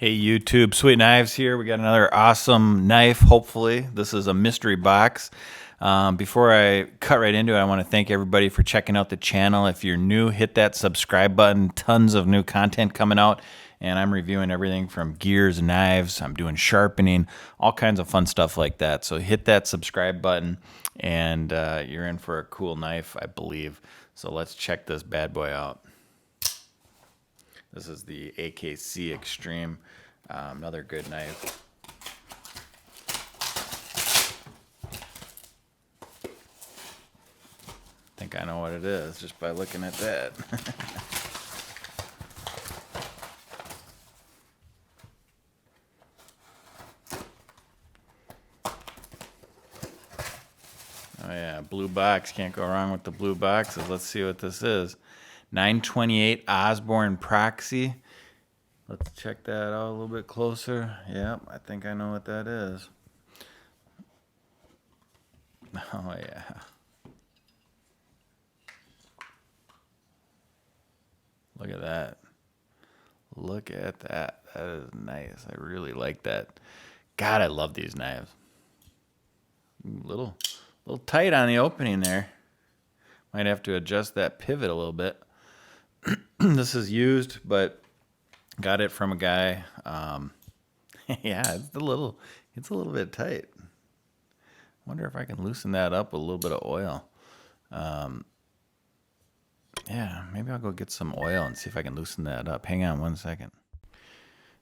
Hey YouTube, Sweetknives here. We got another awesome knife, hopefully. This is a mystery box. Before I cut right into it, I want to thank everybody for checking out the channel. If you're new, hit that subscribe button. Tons of new content coming out. And I'm reviewing everything from gears, knives, I'm doing sharpening, all kinds of fun stuff like that. So hit that subscribe button and you're in for a cool knife, I believe. So let's check this bad boy out. This is the AKC Extreme, another good knife. I think I know what it is just by looking at that. Oh yeah, blue box, can't go wrong with the blue boxes. Let's see what this is. 928 Osborne Proxy. Let's check that out a little bit closer. Yep, I think I know what that is. Oh yeah. Look at that. Look at that. That is nice. I really like that. God, I love these knives. Little tight on the opening there. Might have to adjust that pivot a little bit. This is used, but got it from a guy. Yeah, it's a little bit tight. Wonder if I can loosen that up with a little bit of oil. Yeah, maybe I'll go get some oil and see if I can loosen that up. Hang on one second.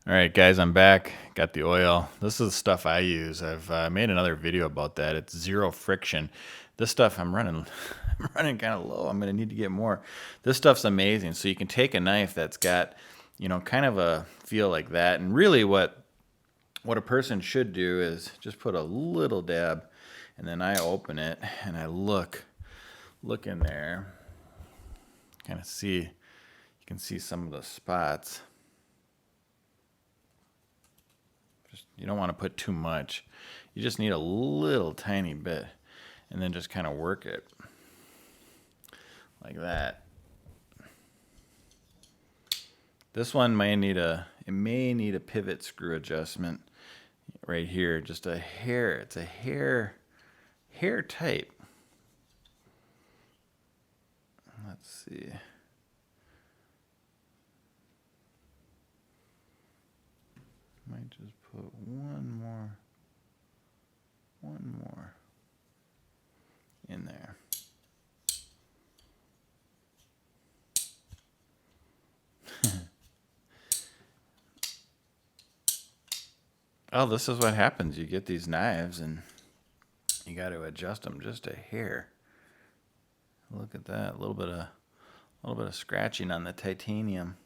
All right, guys, I'm back. Got the oil. This is the stuff I use. I've made another video about that. It's zero friction. This stuff I'm running kind of low. I'm going to need to get more. This stuff's amazing. So you can take a knife that's got, you know, kind of a feel like that. And really what a person should do is just put a little dab, and then I open it and I look in there. Kind of see, you can see some of the spots. You don't want to put too much. You just need a little tiny bit, and then just kind of work it like that. This one may need a pivot screw adjustment right here, just a hair. It's a hair tight. Let's see. Might just put one more in there. Oh, this is what happens. You get these knives and you got to adjust them just a hair. Look at that. A little bit of scratching on the titanium.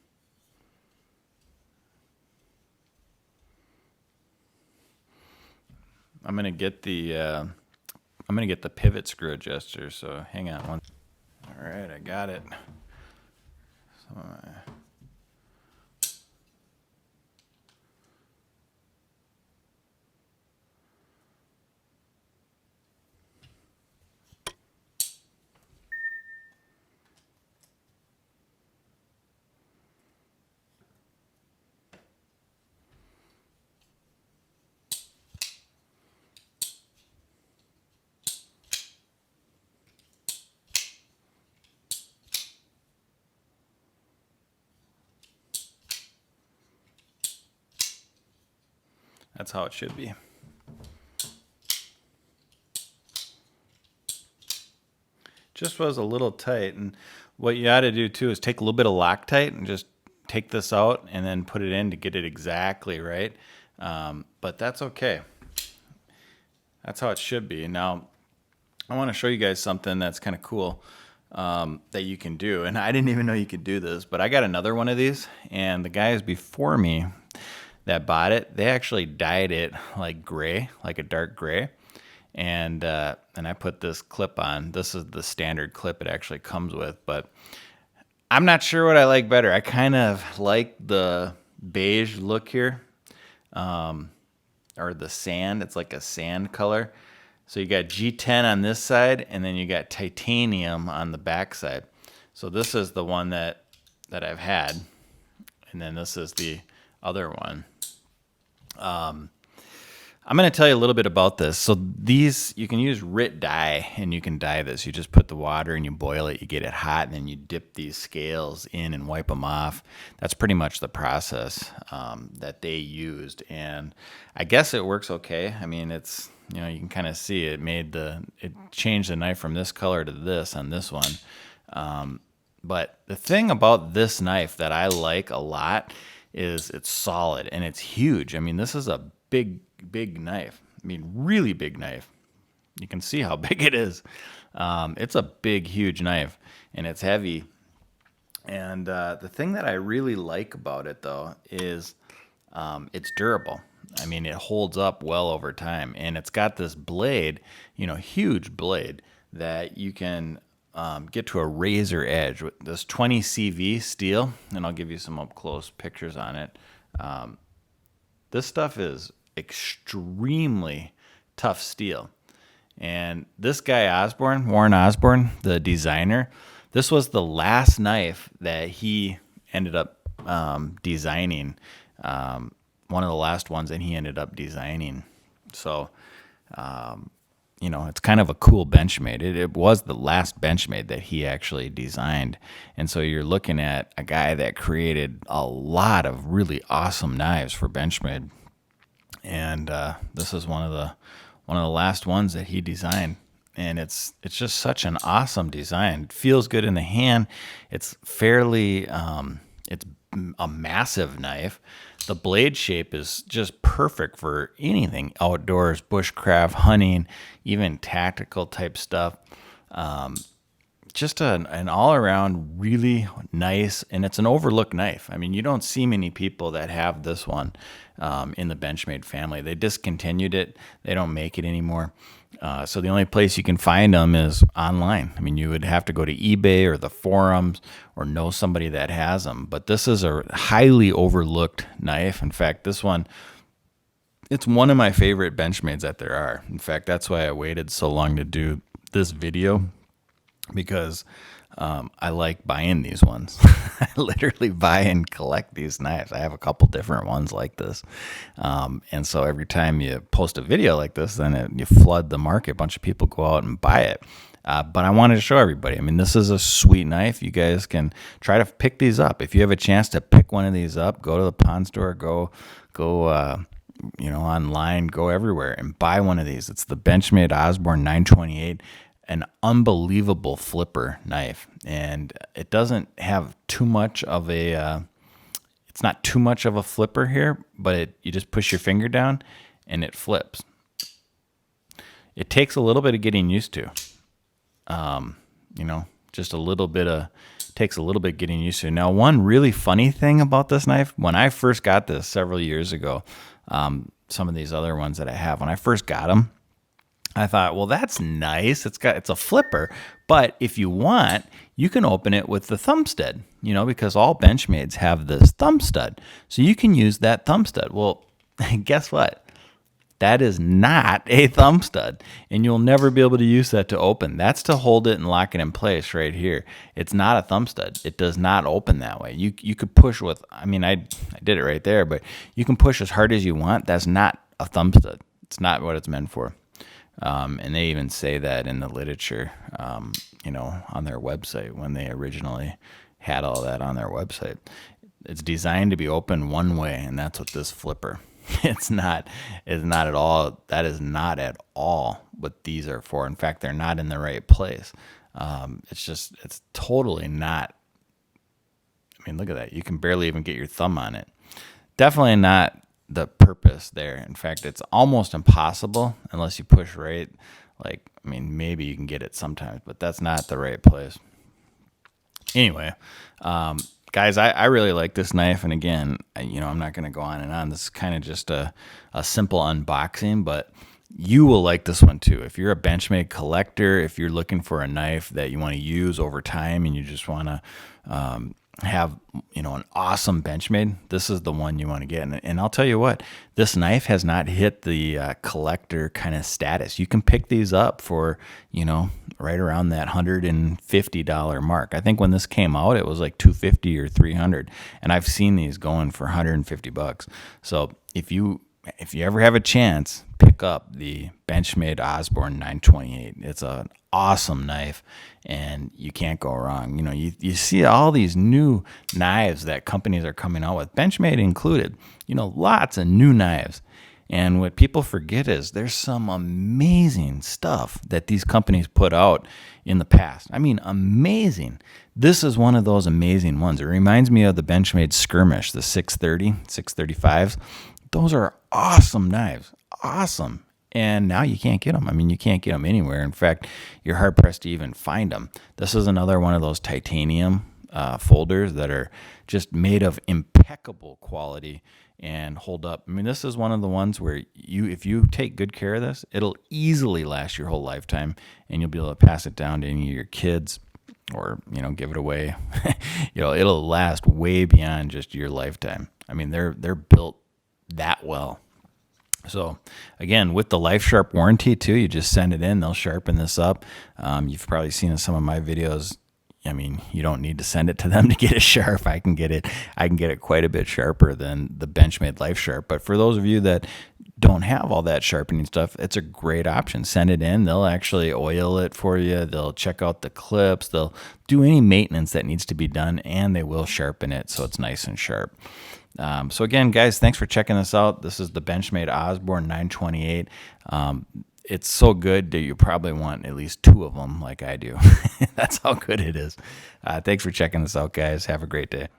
I'm gonna get the pivot screw adjuster. So hang on one. All right, I got it. So that's how it should be. Just was a little tight, and what you ought to do too is take a little bit of Loctite and just take this out and then put it in to get it exactly right. But that's okay. That's how it should be. Now, I want to show you guys something that's kind of cool that you can do. And I didn't even know you could do this, but I got another one of these, and the guys before me that bought it, they actually dyed it like gray, like a dark gray. And I put this clip on. This is the standard clip it actually comes with, but I'm not sure what I like better. I kind of like the beige look here, or the sand. It's like a sand color. So you got G10 on this side, and then you got titanium on the back side. So this is the one that I've had, and then this is the other one. I'm going to tell you a little bit about this. So these, you can use Rit dye, and you can dye this. You just put the water and you boil it, you get it hot, and then you dip these scales in and wipe them off. That's pretty much the process that they used. And I guess it works okay. I mean, it's, you know, you can kind of see it changed the knife from this color to this on this one. But the thing about this knife that I like a lot is it's solid and it's huge. I mean, this is a big knife. I mean, really big knife. You can see how big it is. It's a big, huge knife, and it's heavy. And the thing that I really like about it, though, is it's durable. I mean, it holds up well over time, and it's got this blade, you know, huge blade that you can get to a razor edge with this 20 CV steel, and I'll give you some up close pictures on it. This stuff is extremely tough steel. And this guy Warren Osborne, the designer, this was the last knife that he ended up designing. One of the last ones that he ended up designing. So, you know, it's kind of a cool Benchmade. It was the last Benchmade that he actually designed. And so you're looking at a guy that created a lot of really awesome knives for Benchmade. And this is one of the last ones that he designed, and it's just such an awesome design. It feels good in the hand. It's fairly it's a massive knife. The blade shape is just perfect for anything outdoors, bushcraft, hunting, even tactical type stuff. Just an all-around really nice, and it's an overlooked knife. I mean, you don't see many people that have this one in the Benchmade family. They discontinued it. They don't make it anymore. So the only place you can find them is online. I mean, you would have to go to eBay or the forums or know somebody that has them. But this is a highly overlooked knife. In fact, this one, it's one of my favorite Benchmades that there are. In fact, that's why I waited so long to do this video, because I like buying these ones. I literally buy and collect these knives. I have a couple different ones like this. And so every time you post a video like this, then you flood the market. A bunch of people go out and buy it. But I wanted to show everybody. I mean, this is a sweet knife. You guys can try to pick these up. If you have a chance to pick one of these up, go to the pawn store, go you know, online, go everywhere and buy one of these. It's the Benchmade Osborne 928. An unbelievable flipper knife, and it doesn't have too much of a it's not too much of a flipper here, but you just push your finger down and it flips. It takes a little bit of getting used to, you know, just takes a little bit getting used to. Now, one really funny thing about this knife, when I first got this several years ago, some of these other ones that I have, when I first got them, I thought, well, that's nice. It's a flipper, but if you want, you can open it with the thumb stud, you know, because all Benchmades have this thumb stud. So you can use that thumb stud. Well, guess what? That is not a thumb stud, and you'll never be able to use that to open. That's to hold it and lock it in place right here. It's not a thumb stud. It does not open that way. You could push with, I mean, I did it right there, but you can push as hard as you want. That's not a thumb stud. It's not what it's meant for. And they even say that in the literature, you know, on their website when they originally had all that on their website. It's designed to be open one way, and that's with this flipper. It's not at all. That is not at all what these are for. In fact, they're not in the right place. It's totally not. I mean, look at that. You can barely even get your thumb on it. Definitely not the purpose there. In fact, it's almost impossible unless you push right. Like, I mean, maybe you can get it sometimes, but that's not the right place. Anyway, guys, I really like this knife. And again, you know, I'm not going to go on and on. This is kind of just a simple unboxing, but you will like this one too. If you're a Benchmade collector, if you're looking for a knife that you want to use over time and you just want to have, an awesome Benchmade, this is the one you want to get. And I'll tell you what, this knife has not hit the collector kind of status. You can pick these up for, right around that $150 mark. I think when this came out, it was like $250 or $300, and I've seen these going for $150. So if you ever have a chance, pick up the Benchmade Osborne 928. It's an awesome knife, and you can't go wrong. You see all these new knives that companies are coming out with, Benchmade included. Lots of new knives. And what people forget is there's some amazing stuff that these companies put out in the past. I mean, amazing. This is one of those amazing ones. It reminds me of the Benchmade Skirmish, the 630, 635s. Those are awesome knives. Awesome. And now you can't get them. I mean, you can't get them anywhere. In fact, you're hard pressed to even find them. This is another one of those titanium folders that are just made of impeccable quality and hold up. I mean, this is one of the ones where if you take good care of this, it'll easily last your whole lifetime, and you'll be able to pass it down to any of your kids, or give it away. It'll last way beyond just your lifetime. I mean, they're built that well. So again, with the Life Sharp warranty too, you just send it in, they'll sharpen this up. You've probably seen in some of my videos. I mean, you don't need to send it to them to get it sharp. I can get it quite a bit sharper than the Benchmade Life Sharp. But for those of you that don't have all that sharpening stuff, it's a great option. Send it in. They'll actually oil it for you. They'll check out the clips. They'll do any maintenance that needs to be done, and they will sharpen it so it's nice and sharp. So again, guys, thanks for checking this out. This is the Benchmade Osborne 928. It's so good that you probably want at least 2 of them like I do. That's how good it is. Thanks for checking this out, guys. Have a great day.